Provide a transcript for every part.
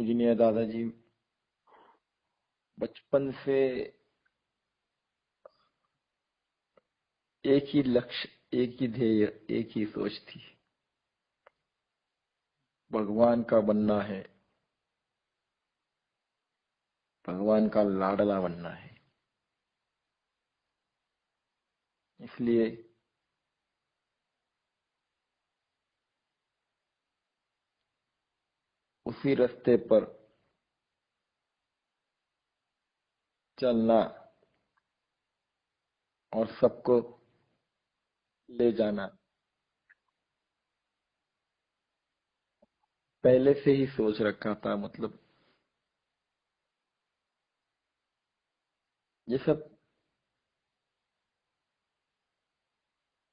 पूजनीय दादाजी बचपन से एक ही लक्ष्य, एक ही ध्येय, एक ही सोच थी। भगवान का बनना है, भगवान का लाडला बनना है। इसलिए उसी रास्ते पर चलना और सबको ले जाना पहले से ही सोच रखा था। मतलब ये सब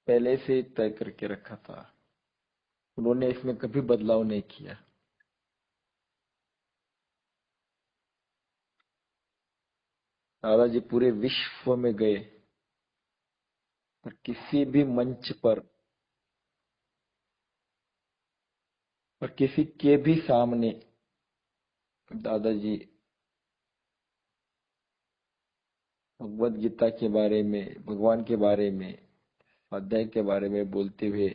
पहले से ही तय करके रखा था। उन्होंने इसमें कभी बदलाव नहीं किया। दादाजी पूरे विश्व में गए और किसी भी मंच पर और किसी के भी सामने दादाजी भगवत गीता के बारे में, भगवान के बारे में, स्वाध्याय के बारे में बोलते हुए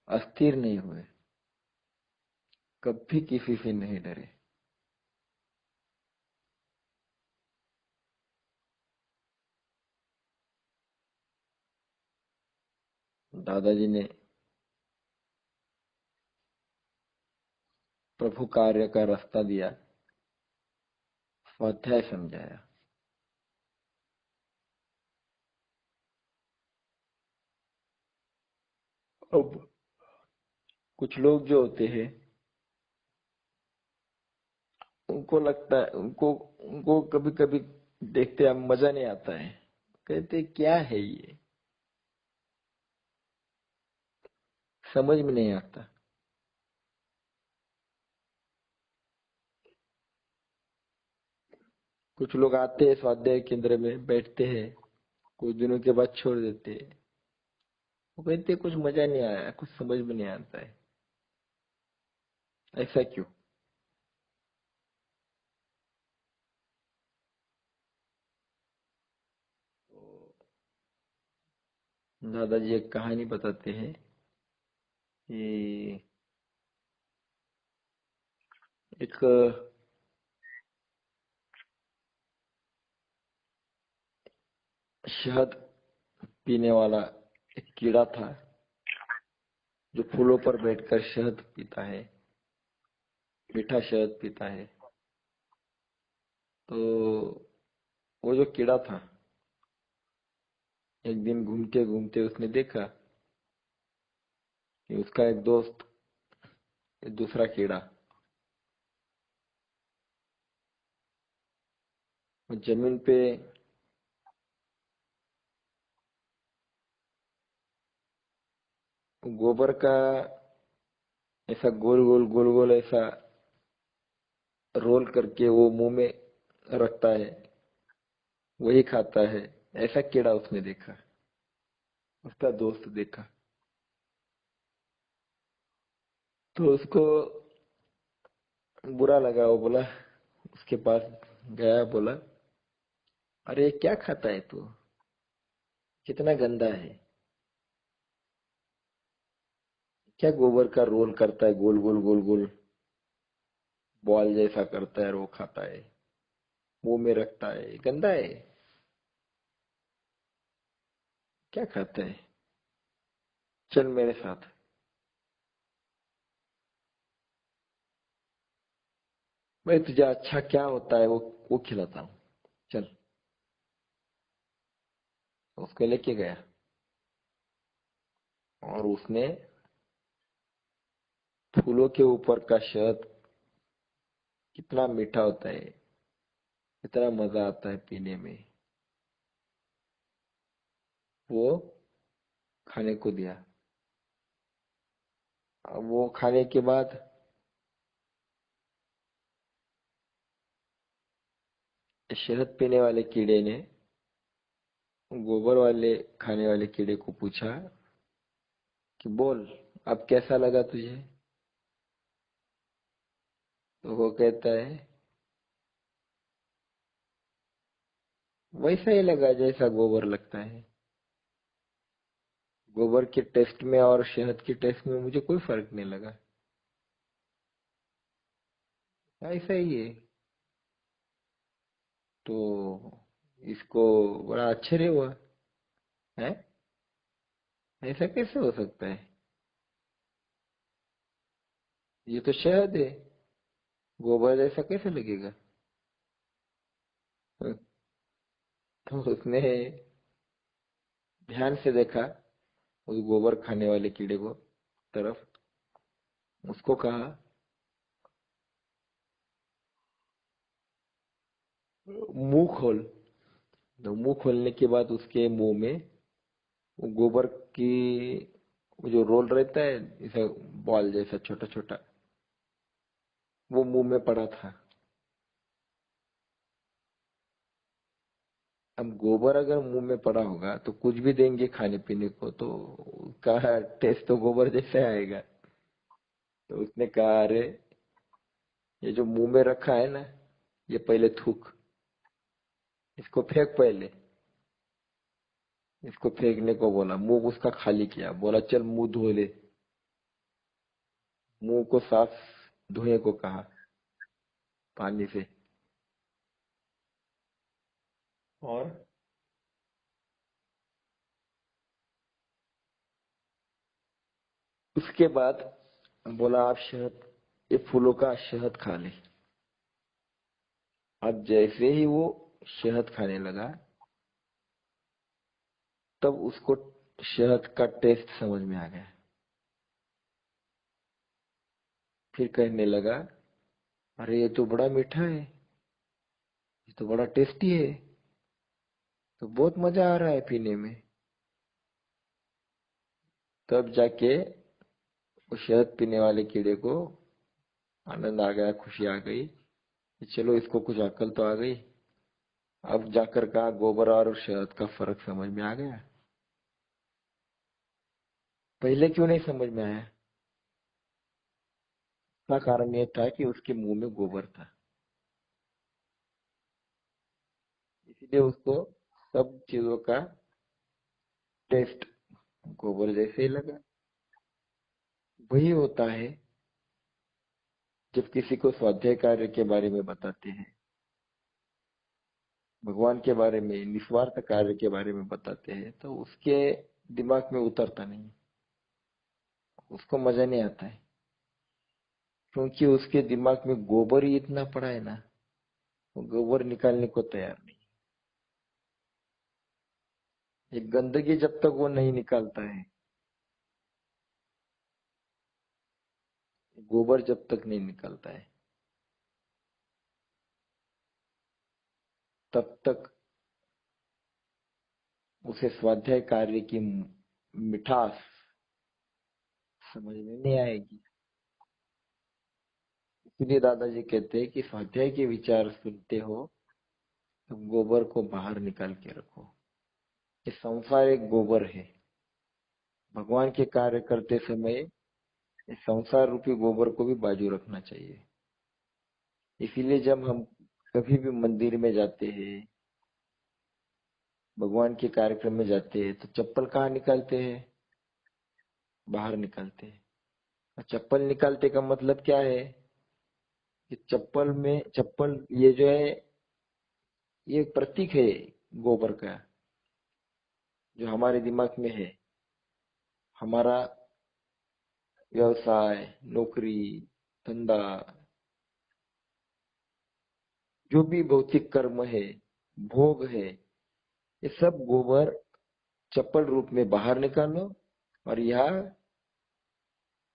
अस्थिर नहीं हुए, कभी किसी से नहीं डरे। दादाजी ने प्रभु कार्य का रास्ता दिया, स्वाध्याय समझाया। अब कुछ लोग जो होते हैं उनको लगता है, उनको उनको कभी कभी देखते हैं मजा नहीं आता है। कहते क्या है ये, समझ में नहीं आता। कुछ लोग आते हैं स्वाध्याय केंद्र में, बैठते हैं, कुछ दिनों के बाद छोड़ देते हैं। वो कहते कुछ मजा नहीं आया, कुछ समझ में नहीं आता है। ऐसा क्यों? दादाजी एक कहानी बताते हैं कि एक शहद पीने वाला एक कीड़ा था जो फूलों पर बैठकर शहद पीता है, मीठा शहद पीता है। तो वो जो कीड़ा था, एक दिन घूमते घूमते उसने देखा कि उसका एक दोस्त, एक दूसरा कीड़ा, वो जमीन पे गोबर का ऐसा गोल गोल गोल गोल ऐसा रोल करके वो मुंह में रखता है, वही खाता है। ऐसा कीड़ा उसने देखा, उसका दोस्त देखा। तो उसको बुरा लगा। वो बोला, उसके पास गया, बोला अरे क्या खाता है तू, कितना गंदा है, क्या गोबर का रोल करता है, गोल गोल गोल गोल बॉल जैसा करता है और वो खाता है, मुंह में रखता है, गंदा है, क्या खाता है, चल मेरे साथ, मैं तुझे अच्छा क्या होता है वो खिलाता हूँ, चल। उसको लेके गया और उसने फूलों के ऊपर का शहद, कितना मीठा होता है, कितना मजा आता है पीने में, वो खाने को दिया। अब वो खाने के बाद शहद पीने वाले कीड़े ने गोबर वाले खाने वाले कीड़े को पूछा कि बोल, अब कैसा लगा तुझे? तो वो कहता है वैसा ही लगा जैसा गोबर लगता है। गोबर के टेस्ट में और शहद के टेस्ट में मुझे कोई फर्क नहीं लगा। ऐसा ही है। तो इसको बड़ा आश्चर्य हुआ है, ऐसा कैसे हो सकता है, ये तो शहद है, गोबर जैसा कैसे लगेगा। तो उसने ध्यान से देखा उस गोबर खाने वाले कीड़े को तरफ, उसको कहा मुंह खोल। तो मुंह खोलने के बाद उसके मुंह में वो गोबर की वो जो रोल रहता है इसे बॉल जैसा छोटा छोटा, वो मुंह में पड़ा था। अब गोबर अगर मुंह में पड़ा होगा तो कुछ भी देंगे खाने पीने को तो उसका टेस्ट तो गोबर जैसा आएगा। तो उसने कहा अरे ये जो मुंह में रखा है ना, ये पहले थूक, इसको फेंक पहले। इसको फेंकने को बोला, मुंह उसका खाली किया, बोला चल मुंह धो ले। मुंह को साफ धोने को कहा पानी से। और उसके बाद बोला आप शहद, ये फूलों का शहद खा ले। अब जैसे ही वो शहद खाने लगा तब उसको शहद का टेस्ट समझ में आ गया। फिर कहने लगा अरे ये तो बड़ा मीठा है, ये तो बड़ा टेस्टी है, तो बहुत मजा आ रहा है पीने में। तब जाके वो शहद पीने वाले कीड़े को आनंद आ गया, खुशी आ गई कि चलो इसको कुछ अक्ल तो आ गई। अब जाकर का गोबर और शहद का फर्क समझ में आ गया। पहले क्यों नहीं समझ में आया? इसका कारण ये था कि उसके मुंह में गोबर था, इसलिए उसको सब चीजों का टेस्ट गोबर जैसे ही लगा। वही होता है जब किसी को स्वाध्याय कार्य के बारे में बताते हैं, भगवान के बारे में, निस्वार्थ कार्य के बारे में बताते हैं, तो उसके दिमाग में उतरता नहीं, उसको मजा नहीं आता है, क्योंकि उसके दिमाग में गोबर ही इतना पड़ा है ना, वो गोबर निकालने को तैयार नहीं। ये गंदगी जब तक वो नहीं निकालता है, गोबर जब तक नहीं निकलता है, तब तक उसे स्वाध्याय कार्य की मिठास समझ में नहीं आएगी। इसलिए दादाजी कहते हैं कि स्वाध्याय के विचार सुनते हो तो गोबर को बाहर निकाल के रखो। ये संसार एक गोबर है, भगवान के कार्य करते समय इस संसार रूपी गोबर को भी बाजू रखना चाहिए। इसीलिए जब हम कभी भी मंदिर में जाते हैं, भगवान के कार्यक्रम में जाते हैं, तो चप्पल कहाँ निकालते हैं? बाहर निकालते हैं। और चप्पल निकालते का मतलब क्या है कि चप्पल ये जो है, ये एक प्रतीक है गोबर का, जो हमारे दिमाग में है। हमारा व्यवसाय, नौकरी, धंधा, जो भी भौतिक कर्म है, भोग है, ये सब गोबर चप्पल रूप में बाहर निकालो और यहाँ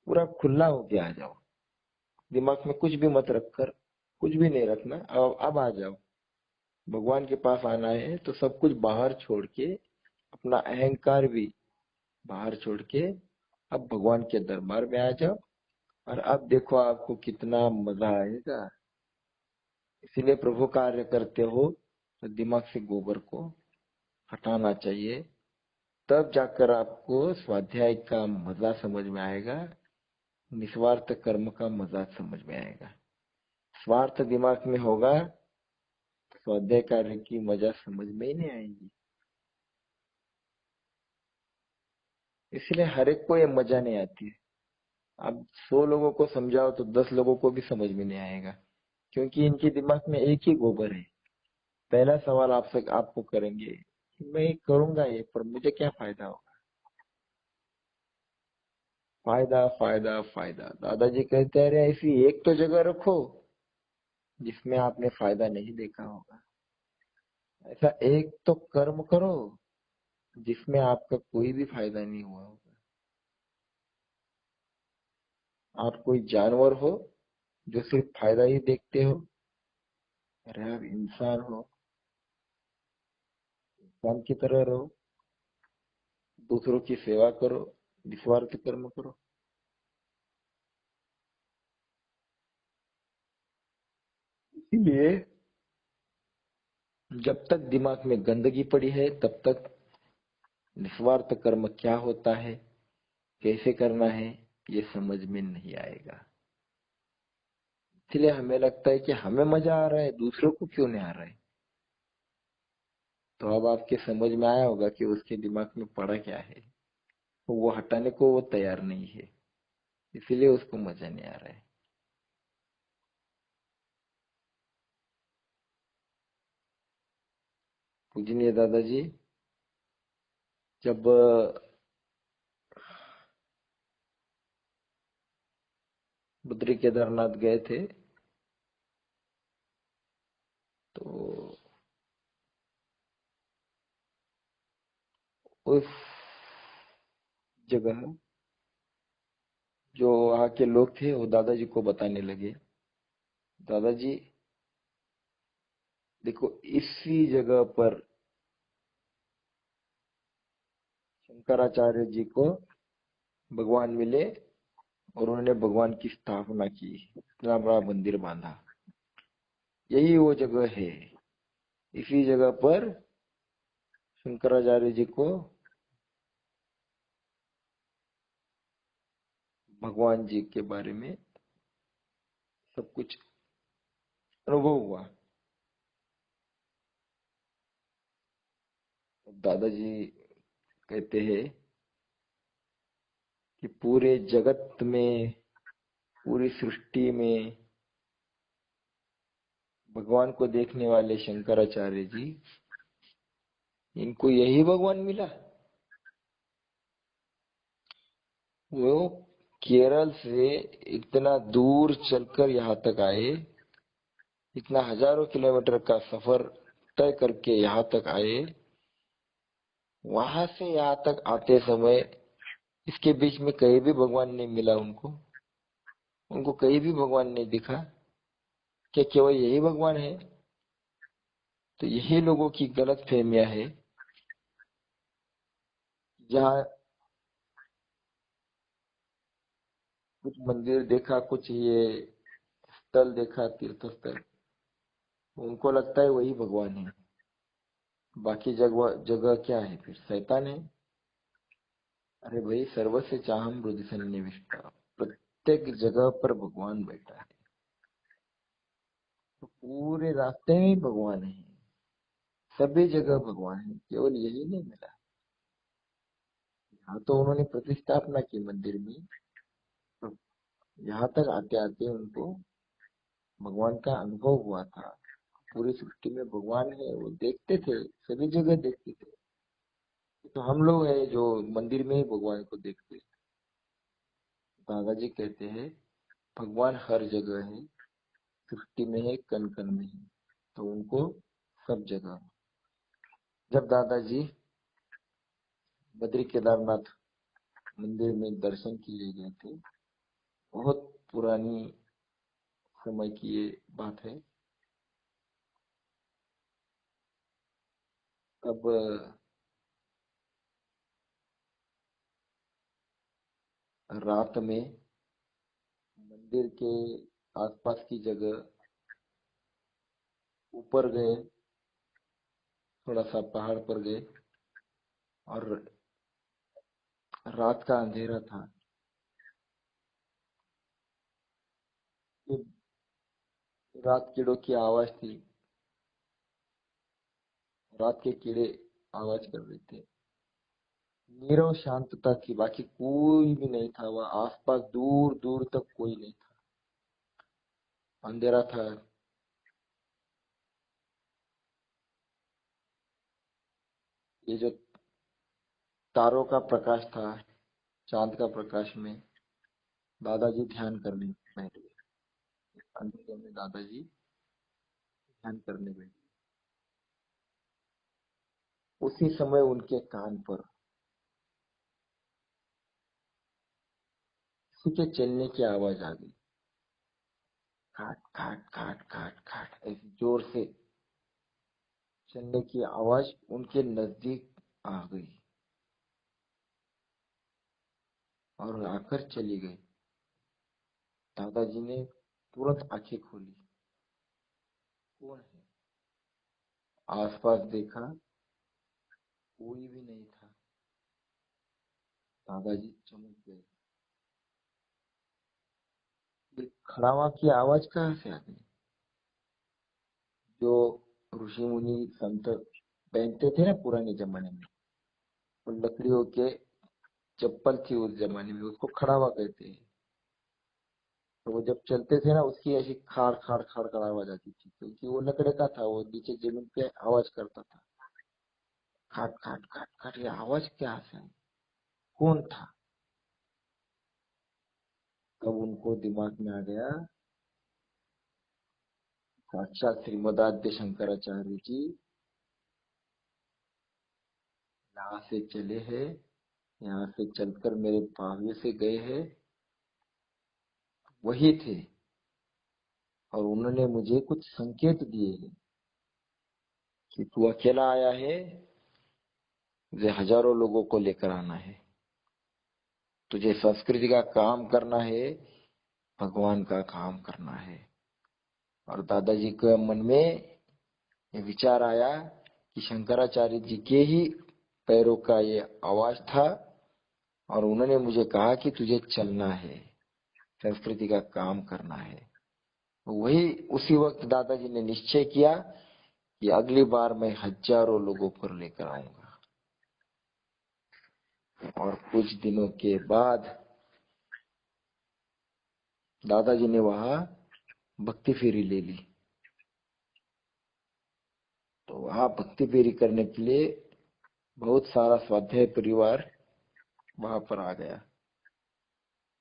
पूरा खुला होके आ जाओ। दिमाग में कुछ भी मत रखकर, कुछ भी नहीं रखना, अब आ जाओ। भगवान के पास आना है तो सब कुछ बाहर छोड़ के, अपना अहंकार भी बाहर छोड़ के अब भगवान के दरबार में आ जाओ, और अब देखो आपको कितना मजा आएगा। इसीलिए प्रभु कार्य करते हो तो दिमाग से गोबर को हटाना चाहिए, तब जाकर आपको स्वाध्याय का मजा समझ में आएगा, निस्वार्थ कर्म का मजा समझ में आएगा। स्वार्थ दिमाग में होगा, स्वाध्याय कार्य की मजा समझ में ही नहीं आएगी। इसलिए हर एक को ये मजा नहीं आती है। अब 100 लोगों को समझाओ तो 10 लोगों को भी समझ में नहीं आएगा, क्योंकि इनके दिमाग में एक ही गोबर है। पहला सवाल आपसे आपको करेंगे, मैं करूंगा ये पर मुझे क्या फायदा होगा। फायदा फायदा फायदा, दादाजी कहते हैं, अरे ऐसी एक तो जगह रखो जिसमें आपने फायदा नहीं देखा होगा। ऐसा एक तो कर्म करो जिसमें आपका कोई भी फायदा नहीं हुआ होगा। आप कोई जानवर हो जो सिर्फ फायदा ही देखते हो, अरे आप इंसान हो, इंसान की तरह रहो, दूसरों की सेवा करो, निस्वार्थ कर्म करो। इसीलिए जब तक दिमाग में गंदगी पड़ी है तब तक निस्वार्थ कर्म क्या होता है, कैसे करना है, ये समझ में नहीं आएगा। इसलिए हमें लगता है कि हमें मजा आ रहा है, दूसरों को क्यों नहीं आ रहा है। तो अब आपके समझ में आया होगा कि उसके दिमाग में पड़ा क्या है। तो वो हटाने को वो तैयार नहीं है, इसीलिए उसको मजा नहीं आ रहा है। पूजनीय दादाजी जब बद्री केदारनाथ गए थे तो उस जगह जो वहाँ के लोग थे वो दादाजी को बताने लगे, दादाजी देखो इसी जगह पर शंकराचार्य जी को भगवान मिले और उन्होंने भगवान की स्थापना की, इतना बड़ा मंदिर बांधा। यही वो जगह है, इसी जगह पर शंकराचार्य जी को भगवान जी के बारे में सब कुछ अनुभव हुआ। दादाजी कहते हैं कि पूरे जगत में, पूरी सृष्टि में भगवान को देखने वाले शंकराचार्य जी, इनको यही भगवान मिला। वो केरल से इतना दूर चलकर यहाँ तक आए, इतना हजारों किलोमीटर का सफर तय करके यहाँ तक आए, वहां से यहाँ तक आते समय इसके बीच में कहीं भी भगवान नहीं मिला उनको, उनको कहीं भी भगवान नहीं दिखा। क्या केवल यही भगवान है? तो यही लोगों की गलत फहमियां है। जहाँ कुछ मंदिर देखा, कुछ ये स्थल देखा, तीर्थ स्थल, उनको लगता है वही भगवान है। बाकी जगह जगह क्या है, फिर शैतान है। अरे भाई, सर्वस्य चाहम हृदय सन्निविष्टा, प्रत्येक जगह पर भगवान बैठा है। तो पूरे रास्ते में ही भगवान है, सभी जगह भगवान है, केवल यही नहीं मिला। यहाँ तो उन्होंने प्रतिष्ठापना की मंदिर में, तो यहाँ तक आते आते उनको भगवान का अनुभव हुआ था। पूरी सृष्टि में भगवान है, वो देखते थे, सभी जगह देखते थे। तो हम लोग हैं जो मंदिर में ही भगवान को देखते हैं। दादाजी कहते हैं भगवान हर जगह है, सृष्टि में है, कण कण में है, तो उनको सब जगह। जब दादाजी बद्री केदारनाथ मंदिर में दर्शन के लिए गए थे, बहुत पुरानी समय की ये बात है। तब रात में मंदिर के आसपास की जगह ऊपर गए, थोड़ा सा पहाड़ पर गए, और रात का अंधेरा था। रात कीड़ों की आवाज थी। रात के कीड़े आवाज कर रहे थे। नीरव शांतता थी, बाकी कोई भी नहीं था वहाँ आसपास, दूर दूर तक कोई नहीं था। अंधेरा था। ये जो तारों का प्रकाश था, चांद का प्रकाश में दादाजी ध्यान करने बैठ गए। अंधेरे में दादाजी ध्यान करने बैठे। उसी समय उनके कान पर किसी के चलने की आवाज आ गई। खाट खाट खाट खाट खाट ऐसी जोर से चलने की आवाज उनके नजदीक आ गई और आकर चली गई। दादाजी ने तुरंत आंखें खोली। कौन है? आसपास देखा, कोई भी नहीं था। दादाजी चमक गए। ये खड़ावा की आवाज कहाँ से आ गई? जो ऋषि मुनि संत पहनते थे ना पुराने जमाने में, वो लकड़ियों के चप्पल थी उस जमाने में, उसको खड़ावा कहते हैं। तो वो जब चलते थे ना, उसकी ऐसी खाड़ खाड़ खाड़ खाड़ आवाज आती थी, क्योंकि वो लकड़े का था, वो नीचे जमीन पे आवाज करता था। खाट खाट खाट खाट, ये आवाज क्या से आई? कौन था? तब उनको दिमाग में आ गया, साक्षात श्रीमदाद्य शंकराचार्य जी यहाँ से चले हैं, यहाँ से चलकर मेरे भाग्य से गए हैं। वही थे, और उन्होंने मुझे कुछ संकेत दिए हैं कि तू अकेला आया है, तुझे हजारों लोगों को लेकर आना है, तुझे संस्कृति का काम करना है, भगवान का काम करना है। और दादाजी के मन में ये विचार आया कि शंकराचार्य जी के ही पैरों का ये आवाज था, और उन्होंने मुझे कहा कि तुझे चलना है, संस्कृति का काम करना है। वही उसी वक्त दादाजी ने निश्चय किया कि अगली बार मैं हजारों लोगों पर लेकर आऊंगा। और कुछ दिनों के बाद दादाजी ने वहां भक्ति फेरी ले ली। तो वहां भक्ति फेरी करने के लिए बहुत सारा स्वाध्याय परिवार वहां पर आ गया,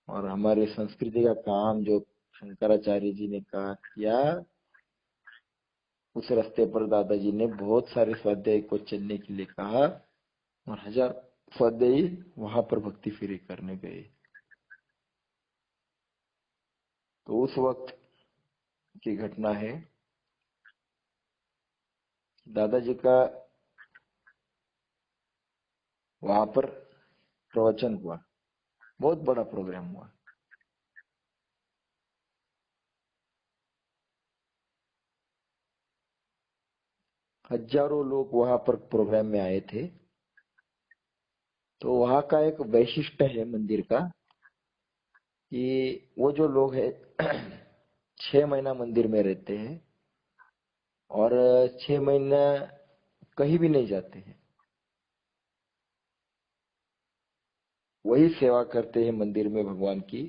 और हमारे संस्कृति का काम जो शंकराचार्य जी ने कहा किया, उस रास्ते पर दादाजी ने बहुत सारे स्वाध्याय को चलने के लिए कहा, और हजार स्वाध्यायी वहां पर भक्ति फेरी करने गए। तो उस वक्त की घटना है, दादाजी का वहां पर प्रवचन हुआ, बहुत बड़ा प्रोग्राम हुआ। हजारों लोग वहां पर प्रोग्राम में आए थे। तो वहां का एक वैशिष्ट्य है मंदिर का कि वो जो लोग है 6 महीना मंदिर में रहते हैं, और 6 महीना कहीं भी नहीं जाते हैं, वही सेवा करते हैं मंदिर में भगवान की।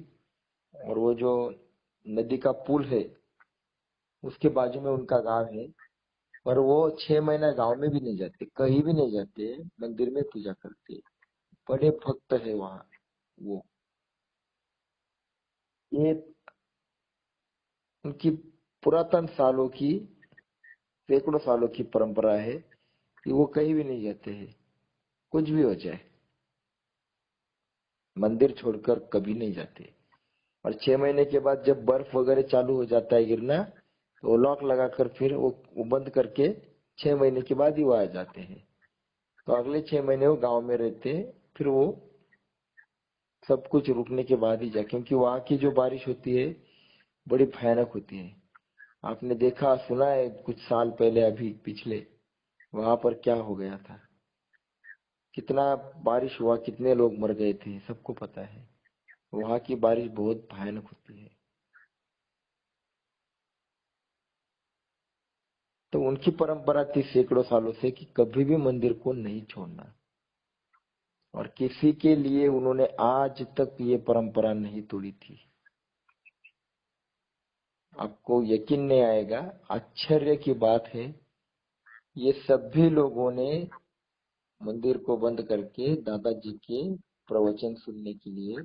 और वो जो नदी का पुल है, उसके बाजू में उनका गांव है, पर वो 6 महीना गांव में भी नहीं जाते, कहीं भी नहीं जाते, मंदिर में पूजा करते। बड़े भक्त है वहाँ वो। ये उनकी पुरातन सालों की, सैकड़ों सालों की परंपरा है कि वो कहीं भी नहीं जाते हैं, कुछ भी हो जाए, मंदिर छोड़कर कभी नहीं जाते। और 6 महीने के बाद जब बर्फ वगैरह चालू हो जाता है गिरना, तो लॉक लगाकर फिर वो बंद करके 6 महीने के बाद ही वो आ जाते हैं। तो अगले 6 महीने वो गांव में रहते हैं, फिर वो सब कुछ रुकने के बाद ही जाए, क्योंकि वहां की जो बारिश होती है बड़ी भयानक होती है। आपने देखा सुना है कुछ साल पहले, अभी पिछले, वहां पर क्या हो गया था, कितना बारिश हुआ, कितने लोग मर गए थे, सबको पता है। वहां की बारिश बहुत भयानक होती है। तो उनकी परंपरा थी सैकड़ों सालों से कि कभी भी मंदिर को नहीं छोड़ना, और किसी के लिए उन्होंने आज तक ये परंपरा नहीं तोड़ी थी। आपको यकीन नहीं आएगा, आश्चर्य की बात है, ये सभी लोगों ने मंदिर को बंद करके दादाजी के प्रवचन सुनने के लिए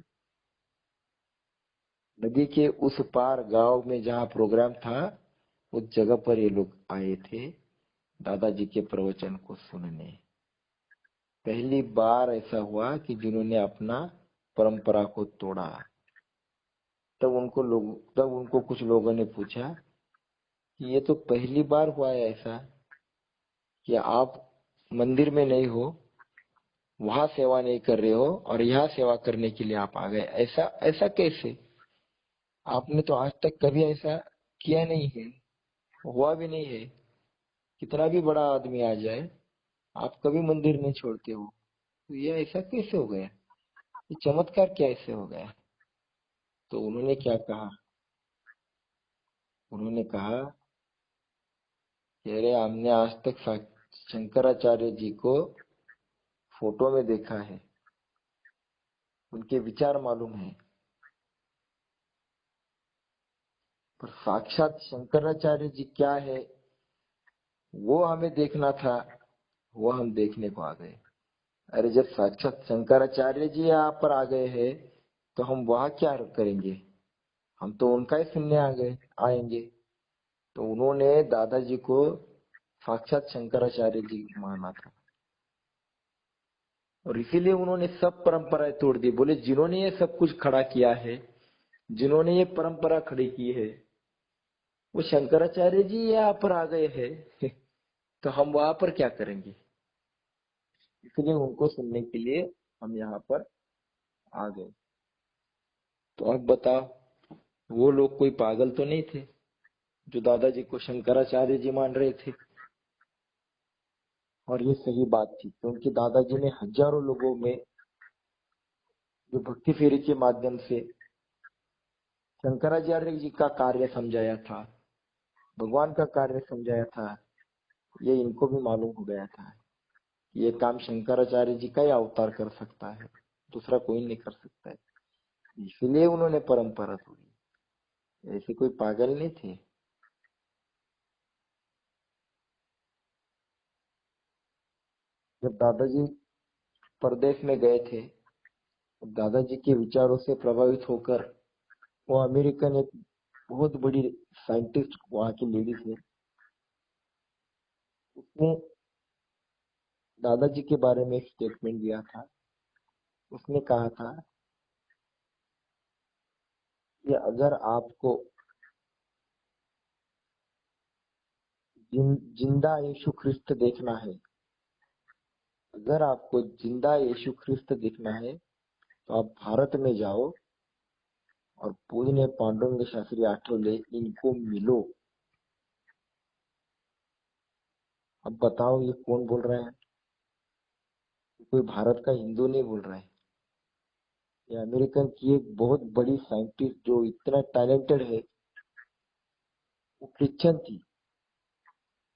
नदी के उस पार गांव में जहां प्रोग्राम था, उस जगह पर ये लोग आए थे दादाजी के प्रवचन को सुनने। पहली बार ऐसा हुआ कि जिन्होंने अपना परंपरा को तोड़ा। तब उनको कुछ लोगों ने पूछा कि ये तो पहली बार हुआ है ऐसा कि आप मंदिर में नहीं हो, वहां सेवा नहीं कर रहे हो, और यहाँ सेवा करने के लिए आप आ गए, ऐसा ऐसा कैसे? आपने तो आज तक कभी ऐसा किया नहीं है, हुआ भी नहीं है। कितना भी बड़ा आदमी आ जाए, आप कभी मंदिर नहीं छोड़ते हो, तो ये ऐसा कैसे हो गया? ये चमत्कार कैसे हो गया? तो उन्होंने क्या कहा? उन्होंने कहा कि अरे, हमने आज तक शंकराचार्य जी को फोटो में देखा है, उनके विचार मालूम है, पर साक्षात शंकराचार्य जी क्या है वो हमें देखना था, वो हम देखने को आ गए। अरे, जब साक्षात शंकराचार्य जी यहाँ पर आ गए हैं, तो हम वहां क्या करेंगे? हम तो उनका ही सुनने आ गए आएंगे। तो उन्होंने दादाजी को साक्षात शंकराचार्य जी माना था, और इसीलिए उन्होंने सब परंपराएं तोड़ दी। बोले, जिन्होंने ये सब कुछ खड़ा किया है, जिन्होंने ये परंपरा खड़ी की है, वो शंकराचार्य जी यहाँ पर आ गए हैं, तो हम वहां पर क्या करेंगे? इसलिए उनको सुनने के लिए हम यहाँ पर आ गए। तो अब बताओ, वो लोग कोई पागल तो नहीं थे जो दादाजी को शंकराचार्य जी मान रहे थे? और ये सही बात थी, क्योंकि दादाजी ने हजारों लोगों में जो भक्ति फेरी के माध्यम से शंकराचार्य जी का कार्य समझाया था, भगवान का कार्य समझाया था, ये इनको भी मालूम हो गया था। ये काम शंकराचार्य जी का ही अवतार कर सकता है, दूसरा कोई नहीं कर सकता है। इसलिए उन्होंने परंपरा तोड़ी, ऐसे कोई पागल नहीं थे। जब दादाजी परदेश में गए थे, दादाजी के विचारों से प्रभावित होकर वो अमेरिकन एक बहुत बड़ी साइंटिस्ट वहां की लेडीज है, उसने दादाजी के बारे में एक स्टेटमेंट दिया था। उसने कहा था कि अगर आपको जिंदा यीशु ख्रिस्त देखना है, अगर आपको जिंदा यीशु ख्रिस्त देखना है, तो आप भारत में जाओ और पूजनीय पांडुरंग शास्त्री आठवले इनको मिलो। अब बताओ, ये कौन बोल रहा है? कोई भारत का हिंदू नहीं बोल रहा है। ये अमेरिकन की एक बहुत बड़ी साइंटिस्ट जो इतना टैलेंटेड है, वो क्रिश्चियन थी,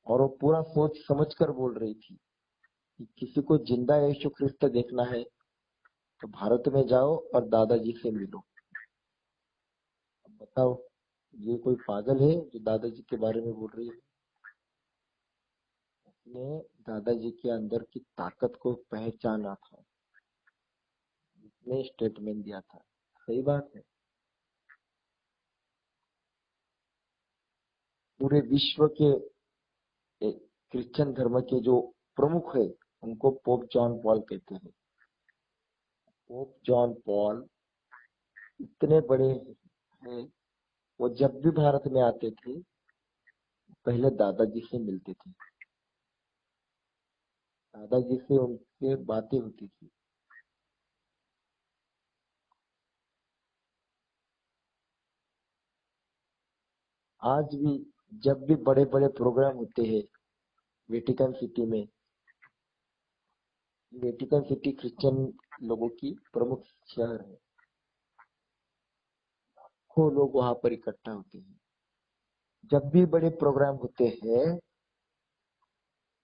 और वो पूरा सोच समझ कर बोल रही थी कि किसी को जिंदा यीशु ख्रिस्त देखना है, तो भारत में जाओ और दादाजी से मिलो। अब बताओ, ये कोई पागल है जो दादाजी के बारे में बोल रही है? उसने दादाजी के अंदर की ताकत को पहचाना था, उसने स्टेटमेंट दिया था। सही बात है। पूरे विश्व के क्रिश्चियन धर्म के जो प्रमुख है, उनको पोप जॉन पॉल कहते हैं। पोप जॉन पॉल इतने बड़े हैं, वो जब भी भारत में आते थे, पहले दादाजी से मिलते थे, दादाजी से उनसे बातें होती थी। आज भी जब भी बड़े बड़े प्रोग्राम होते हैं वेटिकन सिटी में, वेटिकन सिटी क्रिश्चियन लोगों की प्रमुख शहर है, वो लोग वहां पर इकट्ठा होते हैं। जब भी बड़े प्रोग्राम होते हैं,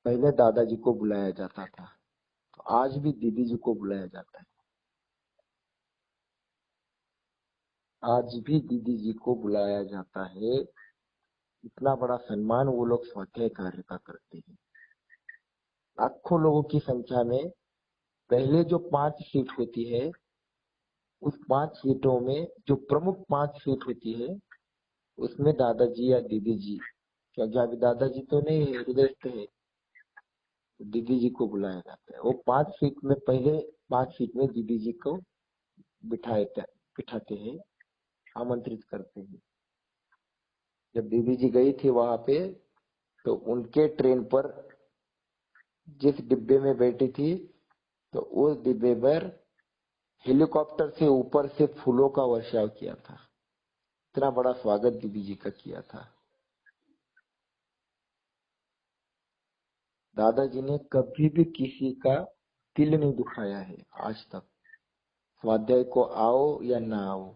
पहले दादाजी को बुलाया जाता था, तो आज भी दीदी जी को बुलाया जाता है। आज भी दीदी जी को बुलाया जाता है। इतना बड़ा सम्मान वो लोग स्वाध्याय कार्य का करते हैं। लाखों लोगों की संख्या में पहले जो 5 सीट होती है, उस 5 सीटों में जो प्रमुख 5 सीट होती है, उसमें दादाजी या दीदी जी, क्योंकि अभी दादाजी तो नहीं है, हृदयस्थ है, तो दीदी जी को बुलाया जाता है। वो 5 सीट में पहले 5 सीट में दीदी जी को बिठाए बिठाते हैं, आमंत्रित करते हैं। जब दीदी जी गई थी वहां पे, तो उनके ट्रेन पर जिस डिब्बे में बैठी थी, तो उस डिब्बे पर हेलीकॉप्टर से ऊपर से फूलों का वर्षाव किया था। इतना बड़ा स्वागत दीदी जी का किया था। दादाजी ने कभी भी किसी का दिल नहीं दुखाया है आज तक। स्वाध्याय को आओ या ना आओ,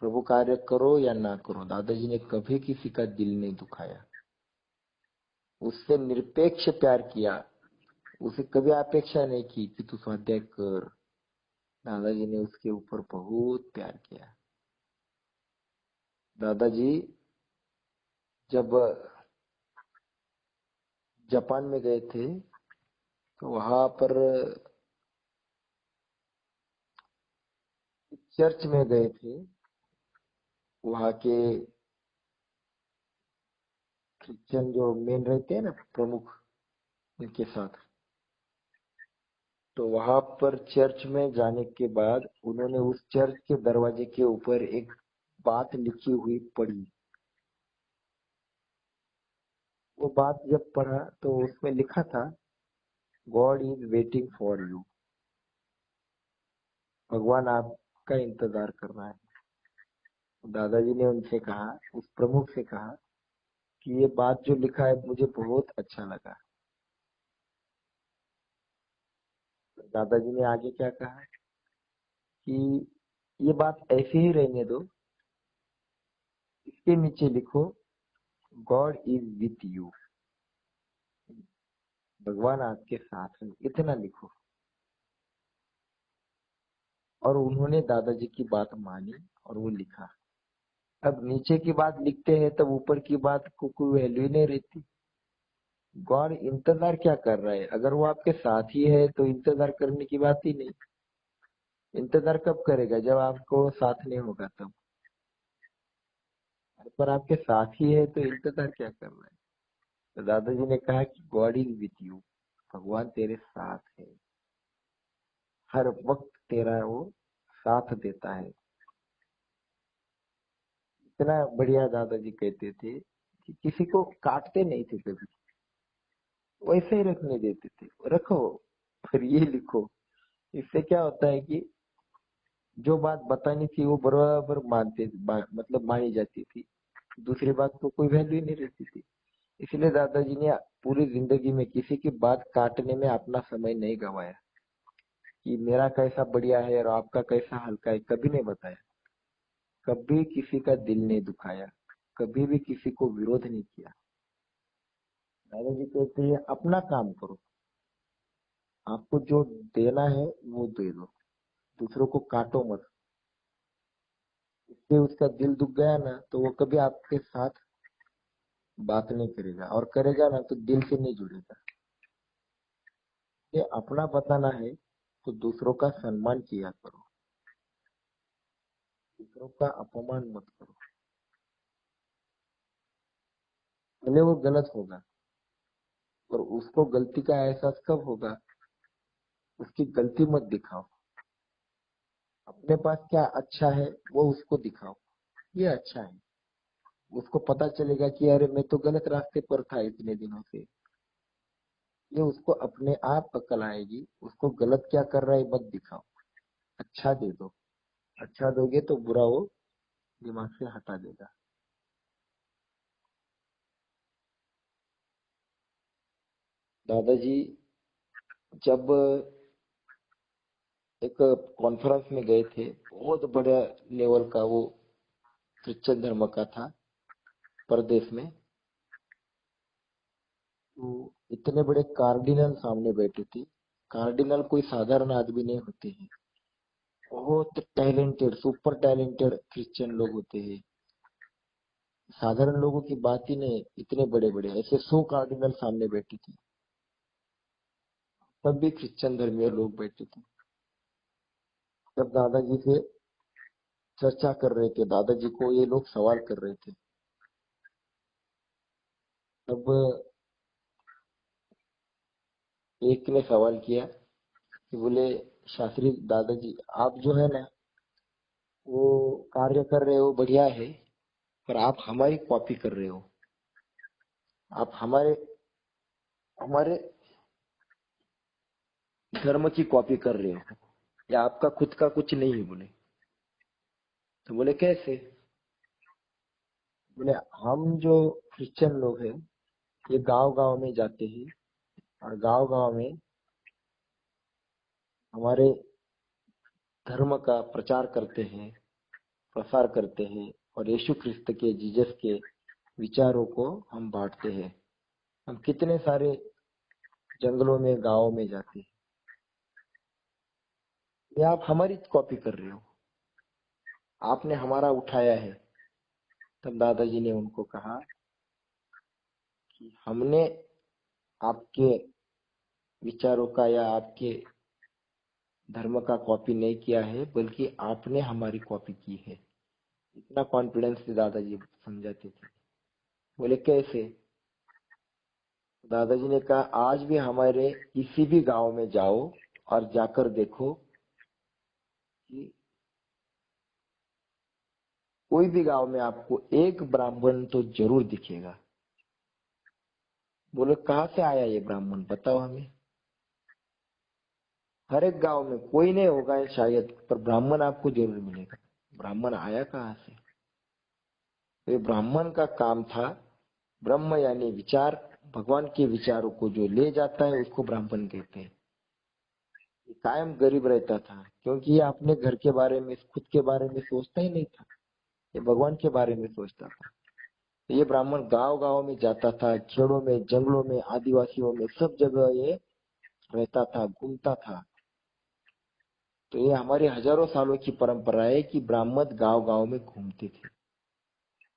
प्रभु कार्य करो या ना करो, दादाजी ने कभी किसी का दिल नहीं दुखाया। उससे निरपेक्ष प्यार किया। उसे कभी अपेक्षा नहीं की कि तू स्वाध्याय कर। दादाजी ने उसके ऊपर बहुत प्यार किया। दादाजी जब जापान में गए थे, तो वहां पर चर्च में गए थे। वहां के क्रिश्चियन जो मेन रहते हैं ना, प्रमुख, उनके साथ। तो वहां पर चर्च में जाने के बाद उन्होंने उस चर्च के दरवाजे के ऊपर एक बात लिखी हुई पढ़ी। वो बात जब पढ़ा तो उसमें लिखा था, God is waiting for you. भगवान आपका इंतजार कर रहा है। दादाजी ने उनसे कहा, उस प्रमुख से कहा, कि ये बात जो लिखा है मुझे बहुत अच्छा लगा। दादाजी ने आगे क्या कहा कि ये बात ऐसे ही रहने दो, इसके नीचे लिखो, गॉड इज विथ यू। भगवान आपके साथ है, इतना लिखो। और उन्होंने दादाजी की बात मानी और वो लिखा। अब नीचे की बात लिखते हैं तब ऊपर की बात को कोई वैल्यू ही नहीं रहती। गॉड इंतजार क्या कर रहा है? अगर वो आपके साथ ही है तो इंतजार करने की बात ही नहीं। इंतजार कब करेगा? जब आपको साथ नहीं होगा तब। पर आपके साथ ही है तो इंतजार क्या कर रहा है? तो दादाजी ने कहा कि गॉड इज विथ यू। भगवान तेरे साथ है, हर वक्त तेरा वो साथ देता है। इतना बढ़िया दादाजी कहते थे कि किसी को काटते नहीं थे कभी, वैसे ही रखने देते थे। रखो, फिर ये लिखो। इससे क्या होता है कि जो बात बतानी थी वो बराबर मतलब मानी जाती थी। दूसरी बात को कोई वैल्यू नहीं रहती थी। इसलिए दादाजी ने पूरी जिंदगी में किसी की बात काटने में अपना समय नहीं गंवाया, कि मेरा कैसा बढ़िया है और आपका कैसा हल्का है, कभी नहीं बताया। कभी किसी का दिल नहीं दुखाया, कभी भी किसी को विरोध नहीं किया। दादाजी कहते हैं अपना काम करो, आपको जो देना है वो दे दो, दूसरों को काटो मत। इससे उसका दिल दुख गया ना, तो वो कभी आपके साथ बात नहीं करेगा, और करेगा ना तो दिल से नहीं जुड़ेगा। ये अपना बताना है तो दूसरों का सम्मान किया करो, दूसरों का अपमान मत करो। भले वो गलत होगा, पर उसको गलती का एहसास कब होगा? उसकी गलती मत दिखाओ। अपने पास क्या अच्छा है वो उसको दिखाओ, ये अच्छा है। उसको पता चलेगा कि अरे मैं तो गलत रास्ते पर था इतने दिनों से। ये उसको अपने आप अकल आएगी। उसको गलत क्या कर रहा है मत दिखाओ, अच्छा दे दो। अच्छा दोगे तो बुरा वो दिमाग से हटा देगा। दादाजी जब एक कॉन्फ्रेंस में गए थे, बहुत बड़ा लेवल का, वो क्रिश्चियन धर्म का था, प्रदेश में। तो इतने बड़े कार्डिनल सामने बैठे थे। कार्डिनल कोई साधारण आदमी नहीं होते हैं, बहुत टैलेंटेड, सुपर टैलेंटेड क्रिश्चियन लोग होते हैं। साधारण लोगों की बात ही नहीं, इतने बड़े बड़े ऐसे 100 कार्डिनल सामने बैठे थे। तब भी क्रिश्चियन धर्मीय लोग बैठे थे। जब दादाजी से चर्चा कर रहे थे, दादाजी को ये लोग सवाल कर रहे थे, तब एक ने सवाल किया कि बोले, शास्त्री दादाजी, आप जो है ना वो कार्य कर रहे हो बढ़िया है, पर आप हमारी कॉपी कर रहे हो। आप हमारे हमारे धर्म की कॉपी कर रहे हो, या आपका खुद का कुछ नहीं है। बोले, तो बोले कैसे? बोले, हम जो क्रिश्चियन लोग हैं ये गांव गांव में जाते हैं, और गांव गांव में हमारे धर्म का प्रचार करते हैं, प्रसार करते हैं, और यीशु क्रिस्त के, जीसस के विचारों को हम बांटते हैं। हम कितने सारे जंगलों में, गांवों में जाते हैं। ये आप हमारी कॉपी कर रहे हो, आपने हमारा उठाया है। तब दादाजी ने उनको कहा कि हमने आपके विचारों का या आपके धर्म का कॉपी नहीं किया है, बल्कि आपने हमारी कॉपी की है। इतना कॉन्फिडेंस से दादाजी समझाते थे। बोले कैसे? दादाजी ने कहा, आज भी हमारे किसी भी गांव में जाओ और जाकर देखो कि कोई भी गांव में आपको एक ब्राह्मण तो जरूर दिखेगा। बोले, कहाँ से आया ये ब्राह्मण, बताओ हमें। हर एक गांव में कोई नहीं होगा शायद, पर ब्राह्मण आपको जरूर मिलेगा। ब्राह्मण आया कहाँ से? तो ये ब्राह्मण का काम था, ब्रह्म यानी विचार, भगवान के विचारों को जो ले जाता है उसको ब्राह्मण कहते हैं। ये कायम गरीब रहता था, क्योंकि ये अपने घर के बारे में, खुद के बारे में सोचता ही नहीं था, ये भगवान के बारे में सोचता था। तो ये ब्राह्मण गांव गांव में जाता था, खेड़ों में, जंगलों में, आदिवासियों में, सब जगह ये रहता था, घूमता था। तो ये हमारी हजारों सालों की परंपरा है कि ब्राह्मण गांव गांव में घूमते थे,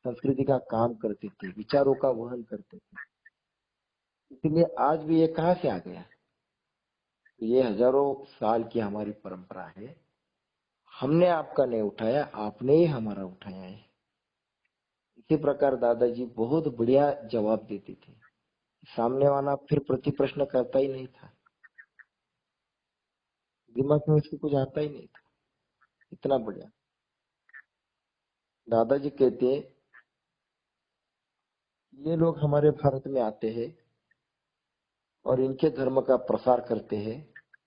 संस्कृति का काम करते थे, विचारों का वहन करते थे। इसलिए आज भी ये कहाँ से आ गया? तो ये हजारों साल की हमारी परंपरा है। हमने आपका नहीं उठाया, आपने ही हमारा उठाया है। इसी प्रकार दादाजी बहुत बढ़िया जवाब देते थे। सामने वाला फिर प्रति प्रश्न करता ही नहीं था, दिमाग में उसको कुछ आता ही नहीं था। इतना बढ़िया। दादाजी कहते हैं, ये लोग हमारे भारत में आते हैं और इनके धर्म का प्रसार करते हैं,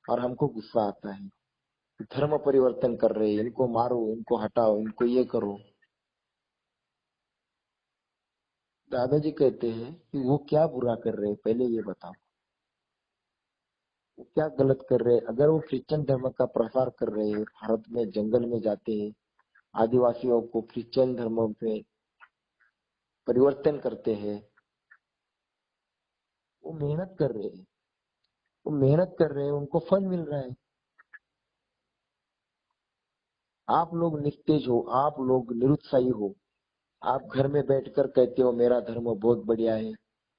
और हमको गुस्सा आता है। धर्म परिवर्तन कर रहे हैं, इनको मारो, इनको हटाओ, इनको ये करो। दादाजी कहते हैं कि वो क्या बुरा कर रहे हैं, पहले ये बताओ, वो क्या गलत कर रहे हैं? अगर वो क्रिश्चियन धर्म का प्रसार कर रहे हैं, भारत में जंगल में जाते हैं, आदिवासियों को क्रिश्चियन धर्म में परिवर्तन करते हैं, वो मेहनत कर रहे हैं, वो मेहनत कर रहे हैं, उनको फल मिल रहा है। आप लोग निस्तेज हो, आप लोग निरुत्साही हो। आप घर में बैठकर कहते हो मेरा धर्म बहुत बढ़िया है,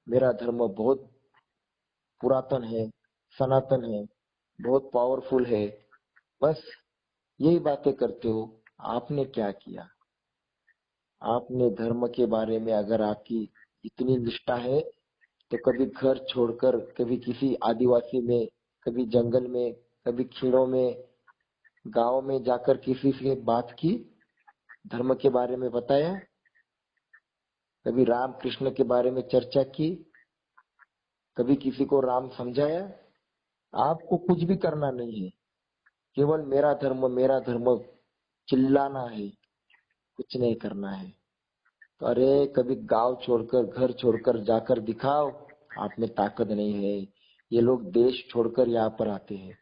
मेरा धर्म बहुत पुरातन है, सनातन है, बहुत पावरफुल है, बस यही बातें करते हो। आपने क्या किया? आपने धर्म के बारे में अगर आपकी इतनी निष्ठा है, तो कभी घर छोड़कर, कभी किसी आदिवासी में, कभी जंगल में, कभी खेड़ों में, गांव में जाकर किसी से बात की, धर्म के बारे में बताया, कभी राम कृष्ण के बारे में चर्चा की, कभी किसी को राम समझाया? आपको कुछ भी करना नहीं है, केवल मेरा धर्म चिल्लाना है, कुछ नहीं करना है। तो अरे कभी गांव छोड़कर, घर छोड़कर जाकर दिखाओ, आप में ताकत नहीं है। ये लोग देश छोड़कर यहाँ पर आते हैं,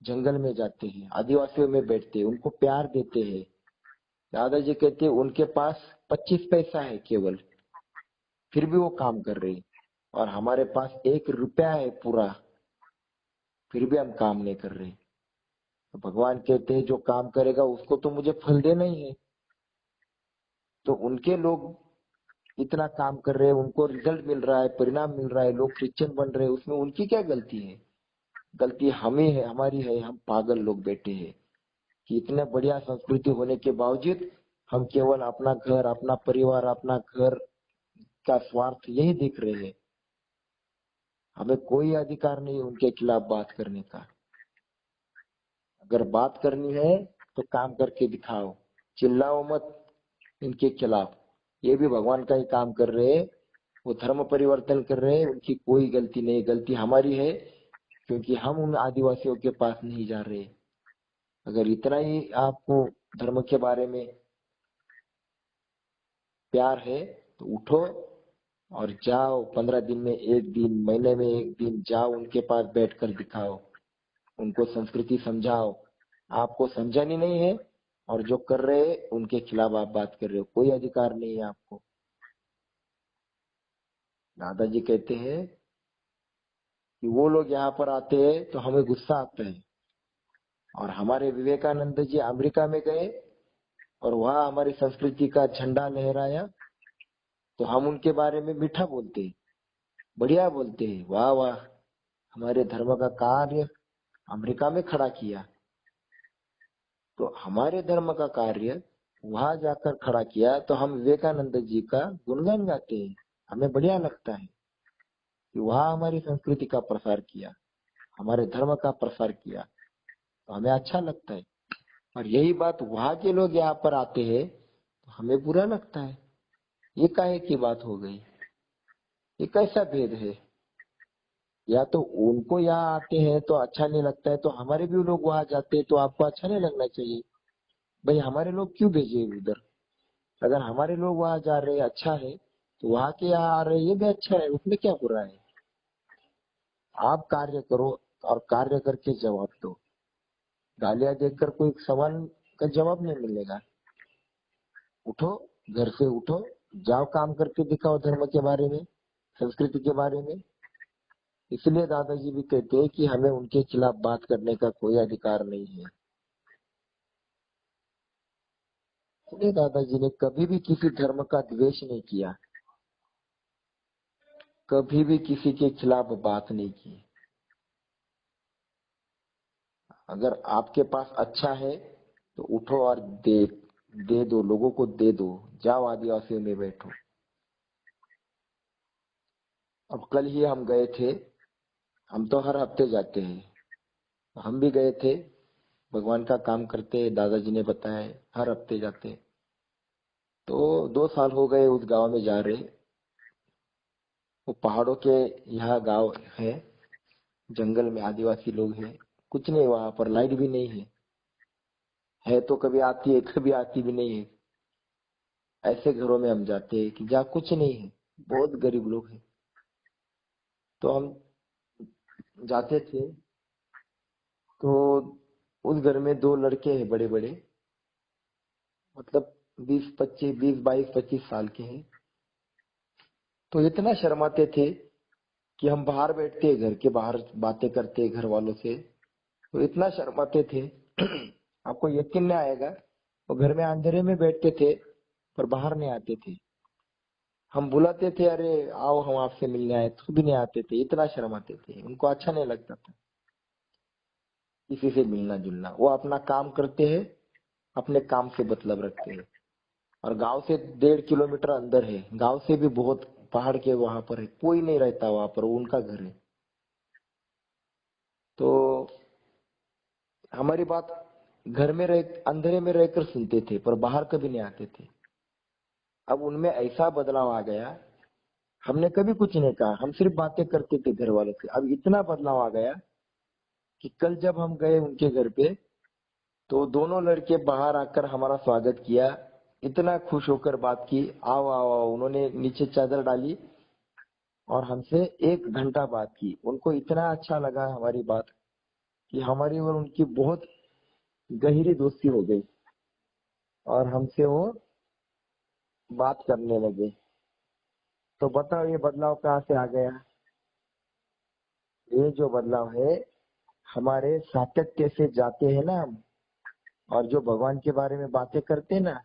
जंगल में जाते हैं, आदिवासियों में बैठते हैं, उनको प्यार देते हैं। दादाजी कहते हैं उनके पास 25 पैसा है केवल, फिर भी वो काम कर रहे हैं। और हमारे पास 1 रुपया है पूरा, फिर भी हम काम नहीं कर रहे। तो भगवान कहते हैं जो काम करेगा उसको तो मुझे फल देना ही है। तो उनके लोग इतना काम कर रहे हैं, उनको रिजल्ट मिल रहा है, परिणाम मिल रहा है, लोग क्रिश्चियन बन रहे हैं, उसमें उनकी क्या गलती है? गलती हमें है, हमारी है। हम पागल लोग बैठे हैं कि इतने बढ़िया संस्कृति होने के बावजूद हम केवल अपना घर, अपना परिवार, अपना घर का स्वार्थ यही देख रहे हैं। हमें कोई अधिकार नहीं उनके खिलाफ बात करने का। अगर बात करनी है तो काम करके दिखाओ, चिल्लाओ मत इनके खिलाफ। ये भी भगवान का ही काम कर रहे हैं, वो धर्म परिवर्तन कर रहे हैं, उनकी कोई गलती नहीं। गलती हमारी है क्योंकि हम उन आदिवासियों के पास नहीं जा रहे। अगर इतना ही आपको धर्म के बारे में प्यार है तो उठो और जाओ, 15 दिन में 1 दिन, महीने में 1 दिन जाओ, उनके पास बैठकर दिखाओ, उनको संस्कृति समझाओ। आपको समझानी नहीं है और जो कर रहे हैं उनके खिलाफ आप बात कर रहे हो, कोई अधिकार नहीं है आपको। दादाजी कहते हैं कि वो लोग यहाँ पर आते हैं तो हमें गुस्सा आता है, और हमारे विवेकानंद जी अमेरिका में गए और वहां हमारी संस्कृति का झंडा लहराया, तो हम उनके बारे में मीठा बोलते हैं, बढ़िया बोलते हैं, वाह वाह, हमारे धर्म का कार्य अमेरिका में खड़ा किया। तो हमारे धर्म का कार्य वहां जाकर खड़ा किया तो हम विवेकानंद जी का गुणगान गाते हैं। हमें बढ़िया लगता है कि वहां हमारी संस्कृति का प्रसार किया, हमारे धर्म का प्रसार किया, तो हमें अच्छा लगता है। और यही बात वहां के लोग यहाँ पर आते हैं तो हमें बुरा लगता है। ये काहे की बात हो गई? ये कैसा भेद है? या तो उनको यहाँ आते हैं तो अच्छा नहीं लगता है, तो हमारे भी लोग वहां जाते हैं तो आपको अच्छा नहीं लगना चाहिए। भाई हमारे लोग क्यों भेजे उधर? अगर हमारे लोग वहां जा रहे हैं अच्छा है, तो वहां के यहाँ आ रहे हैं ये भी अच्छा है, उसमें क्या बुरा है? आप कार्य करो और कार्य करके जवाब दो। गालियां देकर कोई सवाल का जवाब नहीं मिलेगा। उठो, घर से उठो, जाओ, काम करके दिखाओ धर्म के बारे में, संस्कृति के बारे में। इसलिए दादाजी भी कहते हैं कि हमें उनके खिलाफ बात करने का कोई अधिकार नहीं है। इसलिए दादाजी ने कभी भी किसी धर्म का द्वेष नहीं किया, कभी भी किसी के खिलाफ बात नहीं की। अगर आपके पास अच्छा है तो उठो और दे दो, लोगों को दे दो। जाओ आदिवासियों में बैठो। अब कल ही हम गए थे, हम तो हर हफ्ते जाते हैं, हम भी गए थे, भगवान का काम करते हैं, दादाजी ने बताया, हर हफ्ते जाते हैं। तो 2 साल हो गए उस गांव में जा रहे। वो पहाड़ों के यहाँ गांव है, जंगल में आदिवासी लोग हैं, कुछ नहीं, वहां पर लाइट भी नहीं है तो कभी आती है कभी आती भी नहीं है। ऐसे घरों में हम जाते हैं कि जहाँ कुछ नहीं है, बहुत गरीब लोग हैं। तो हम जाते थे, तो उस घर में 2 लड़के हैं बड़े बड़े, मतलब 20, 25, 20, 22, 25 साल के हैं। तो इतना शर्माते थे कि हम बाहर बैठते, घर के बाहर बातें करते घर वालों से, तो इतना शर्माते थे आपको यकीन नहीं आएगा। वो घर में अंधेरे में बैठते थे पर बाहर नहीं आते थे। हम बुलाते थे, अरे आओ हम आपसे मिलने आए, तो भी नहीं आते थे, इतना शर्माते थे, उनको अच्छा नहीं लगता था किसी से मिलना जुलना। वो अपना काम करते हैं, अपने काम से मतलब रखते हैं। और गांव से 1.5 किलोमीटर अंदर है, गांव से भी बहुत, पहाड़ के वहां पर है, कोई नहीं रहता वहां पर, वो उनका घर है। तो हमारी बात घर में रह, अंधेरे में रहकर सुनते थे पर बाहर कभी नहीं आते थे। अब उनमें ऐसा बदलाव आ गया, हमने कभी कुछ नहीं कहा, हम सिर्फ बातें करते थे घर वालों से। अब इतना बदलाव आ गया कि कल जब हम गए उनके घर पे, तो दोनों लड़के बाहर आकर हमारा स्वागत किया, इतना खुश होकर बात की, आओ आओ आओ। उन्होंने नीचे चादर डाली और हमसे 1 घंटा बात की। उनको इतना अच्छा लगा हमारी बात कि हमारी और उनकी बहुत गहरी दोस्ती हो गई, और हमसे वो बात करने लगे। तो बताओ ये बदलाव कहाँ से आ गया? ये जो बदलाव है हमारे सातत्य से जाते हैं ना हम, और जो भगवान के बारे में बातें करते हैं ना,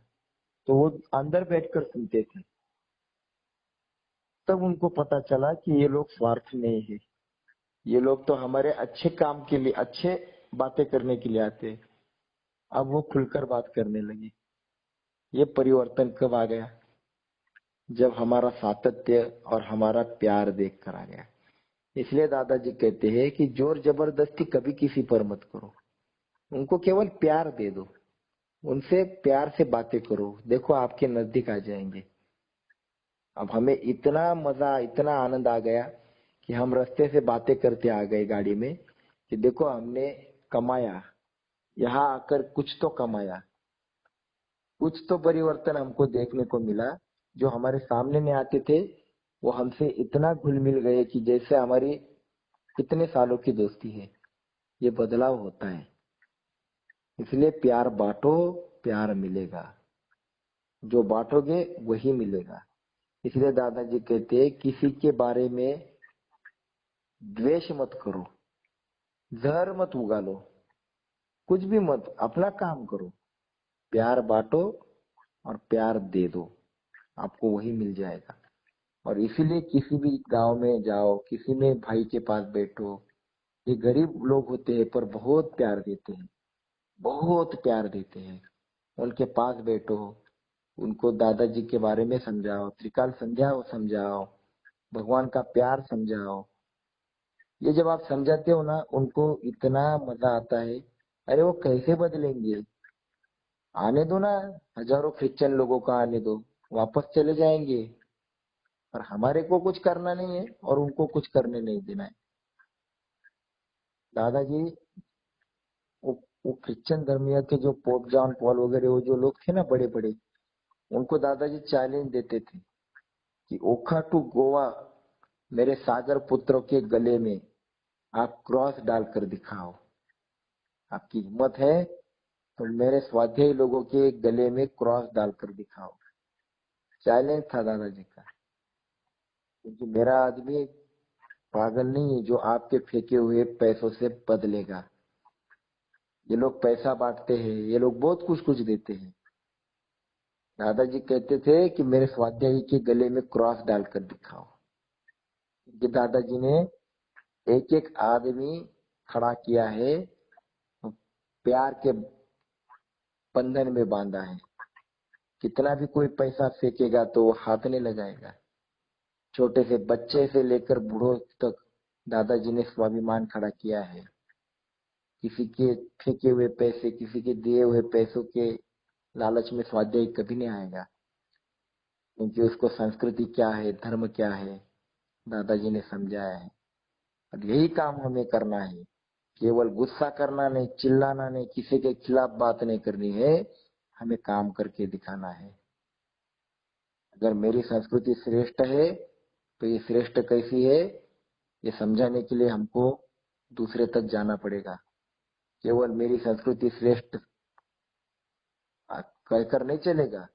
तो वो अंदर बैठकर सुनते थे। तब उनको पता चला कि ये लोग स्वार्थ नहीं है, ये लोग तो हमारे अच्छे काम के लिए, अच्छे बातें करने के लिए आते हैं। अब वो खुलकर बात करने लगे। ये परिवर्तन कब आ गया? जब हमारा सातत्य और हमारा प्यार देख कर आ गया। इसलिए दादाजी कहते हैं कि जोर जबरदस्ती कभी किसी पर मत करो, उनको केवल प्यार दे दो, उनसे प्यार से बातें करो, देखो आपके नजदीक आ जाएंगे। अब हमें इतना मजा, इतना आनंद आ गया कि हम रास्ते से बातें करते आ गए गाड़ी में कि देखो हमने कमाया, यहाँ आकर कुछ तो कमाया, कुछ तो परिवर्तन हमको देखने को मिला। जो हमारे सामने में आते थे वो हमसे इतना घुल मिल गए कि जैसे हमारी कितने सालों की दोस्ती है। ये बदलाव होता है। इसलिए प्यार बांटो, प्यार मिलेगा। जो बांटोगे वही मिलेगा। इसलिए दादाजी कहते हैं किसी के बारे में द्वेष मत करो, जहर मत उगालो, कुछ भी मत, अपना काम करो, प्यार बांटो और प्यार दे दो, आपको वही मिल जाएगा। और इसीलिए किसी भी गांव में जाओ, किसी में भाई के पास बैठो, ये गरीब लोग होते हैं पर बहुत प्यार देते हैं, बहुत प्यार देते हैं। उनके पास बैठो, उनको दादाजी के बारे में समझाओ, त्रिकाल समझाओ, समझाओ, भगवान का प्यार समझाओ। ये जब आप समझाते हो ना, उनको इतना मजा आता है। अरे वो कैसे बदलेंगे? आने दो ना, हजारों क्रिश्चियन लोगों का आने दो, वापस चले जाएंगे। और हमारे को कुछ करना नहीं है और उनको कुछ करने नहीं देना है। दादाजी, वो क्रिश्चियन धर्मीय के जो पोप जॉन पॉल वगैरह वो जो लोग थे ना बड़े बड़े, उनको दादाजी चैलेंज देते थे कि ओखा टू गोवा, मेरे सागर पुत्रों के गले में आप क्रॉस डालकर दिखाओ। आपकी हिम्मत है तो मेरे स्वाध्यायी लोगों के गले में क्रॉस डालकर दिखाओ। चैलेंज था दादाजी का। क्योंकि मेरा आदमी पागल नहीं है जो आपके फेंके हुए पैसों से बदलेगा। ये लोग पैसा बांटते हैं, ये लोग बहुत कुछ कुछ देते हैं। दादाजी कहते थे कि मेरे स्वाध्यायी के गले में क्रॉस डालकर दिखाओ। कि दादाजी ने एक एक आदमी खड़ा किया है, प्यार के बंधन में बांधा है। कितना भी कोई पैसा फेंकेगा तो वो हाथ नहीं लगाएगा। छोटे से बच्चे से लेकर बूढ़ों तक दादाजी ने स्वाभिमान खड़ा किया है। किसी के फेंके हुए पैसे, किसी के दिए हुए पैसों के लालच में स्वाध्यायी कभी नहीं आएगा। क्योंकि उसको संस्कृति क्या है, धर्म क्या है, दादाजी ने समझाया है। और यही काम हमें करना है। केवल गुस्सा करना नहीं, चिल्लाना नहीं, किसी के खिलाफ बात नहीं करनी है, हमें काम करके दिखाना है। अगर मेरी संस्कृति श्रेष्ठ है तो ये श्रेष्ठ कैसी है, ये समझाने के लिए हमको दूसरे तक जाना पड़ेगा। केवल मेरी संस्कृति श्रेष्ठ कहकर नहीं चलेगा।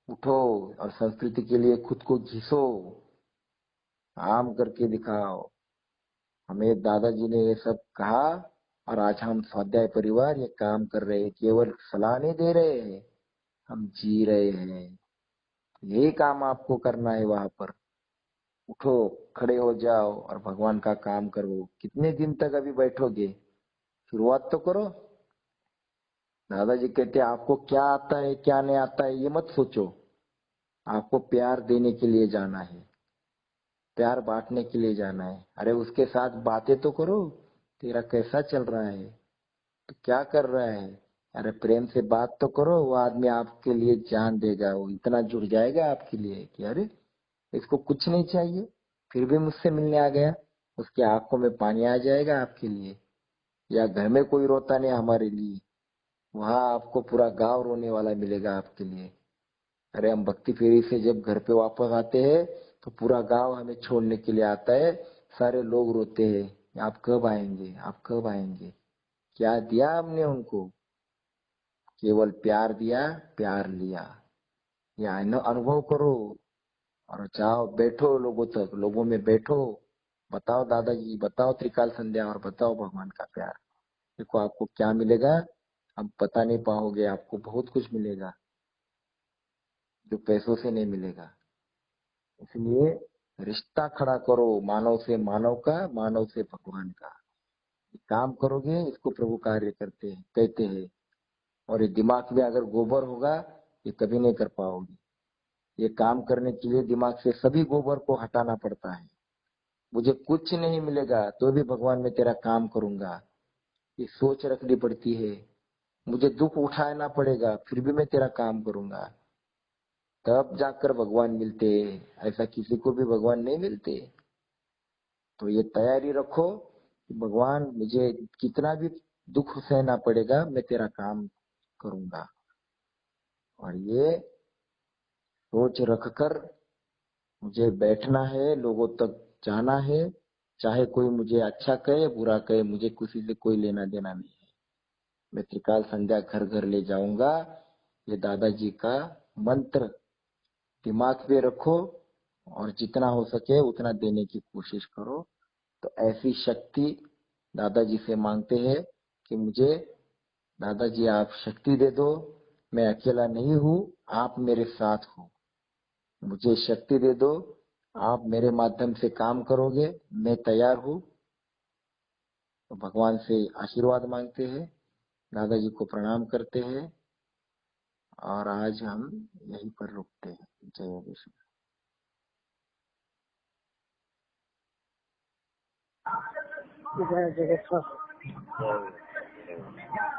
उठो और संस्कृति के लिए खुद को घिसो, काम करके दिखाओ। हमें दादाजी ने ये सब कहा और आज हम स्वाध्याय परिवार ये काम कर रहे हैं। केवल सलाह नहीं दे रहे हैं, हम जी रहे हैं। यही काम आपको करना है। वहां पर उठो, खड़े हो जाओ और भगवान का काम करो। कितने दिन तक अभी बैठोगे? शुरुआत तो करो। दादाजी कहते हैं आपको क्या आता है क्या नहीं आता है ये मत सोचो, आपको प्यार देने के लिए जाना है, प्यार बांटने के लिए जाना है। अरे उसके साथ बातें तो करो, तेरा कैसा चल रहा है, तो क्या कर रहा है। अरे प्रेम से बात तो करो, वो आदमी आपके लिए जान देगा, वो इतना जुड़ जाएगा आपके लिए कि अरे इसको कुछ नहीं चाहिए फिर भी मुझसे मिलने आ गया। उसकी आंखों में पानी आ जाएगा आपके लिए। या घर में कोई रोता नहीं हमारे लिए, वहां आपको पूरा गांव रोने वाला मिलेगा आपके लिए। अरे हम भक्ति फेरी से जब घर पे वापस आते हैं तो पूरा गांव हमें छोड़ने के लिए आता है। सारे लोग रोते हैं, आप कब आएंगे, आप कब आएंगे। क्या दिया हमने उनको? केवल प्यार दिया, प्यार लिया। या अनुभव करो और जाओ बैठो लोगों तक, लोगों में बैठो, बताओ दादाजी, बताओ त्रिकाल संध्या, और बताओ भगवान का प्यार। देखो आपको क्या मिलेगा, आप बता नहीं पाओगे। आपको बहुत कुछ मिलेगा जो पैसों से नहीं मिलेगा। इसलिए रिश्ता खड़ा करो मानव से मानव का, मानव से भगवान का। काम करोगे, इसको प्रभु कार्य करते हैं, कहते हैं। और ये दिमाग में अगर गोबर होगा, ये कभी नहीं कर पाओगे। ये काम करने के लिए दिमाग से सभी गोबर को हटाना पड़ता है। मुझे कुछ नहीं मिलेगा तो भी भगवान मैं तेरा काम करूंगा, ये सोच रखनी पड़ती है। मुझे दुख उठाना पड़ेगा फिर भी मैं तेरा काम करूंगा, तब जाकर भगवान मिलते हैं। ऐसा किसी को भी भगवान नहीं मिलते। तो ये तैयारी रखो कि भगवान मुझे कितना भी दुख सहना पड़ेगा, मैं तेरा काम करूंगा। और ये सोच रखकर मुझे बैठना है, लोगों तक जाना है। चाहे कोई मुझे अच्छा कहे बुरा कहे, मुझे किसी से कोई लेना देना नहीं है। मैं त्रिकाल संध्या घर घर ले जाऊंगा। ये दादाजी का मंत्र दिमाग में रखो, और जितना हो सके उतना देने की कोशिश करो। तो ऐसी शक्ति दादाजी से मांगते हैं कि मुझे दादाजी आप शक्ति दे दो। मैं अकेला नहीं हूँ, आप मेरे साथ हो। मुझे शक्ति दे दो, आप मेरे माध्यम से काम करोगे, मैं तैयार हूँ। तो भगवान से आशीर्वाद मांगते हैं, दादाजी को प्रणाम करते हैं। और आज हम यहीं पर रुकते हैं। जय विष्णु। जय जगत। जय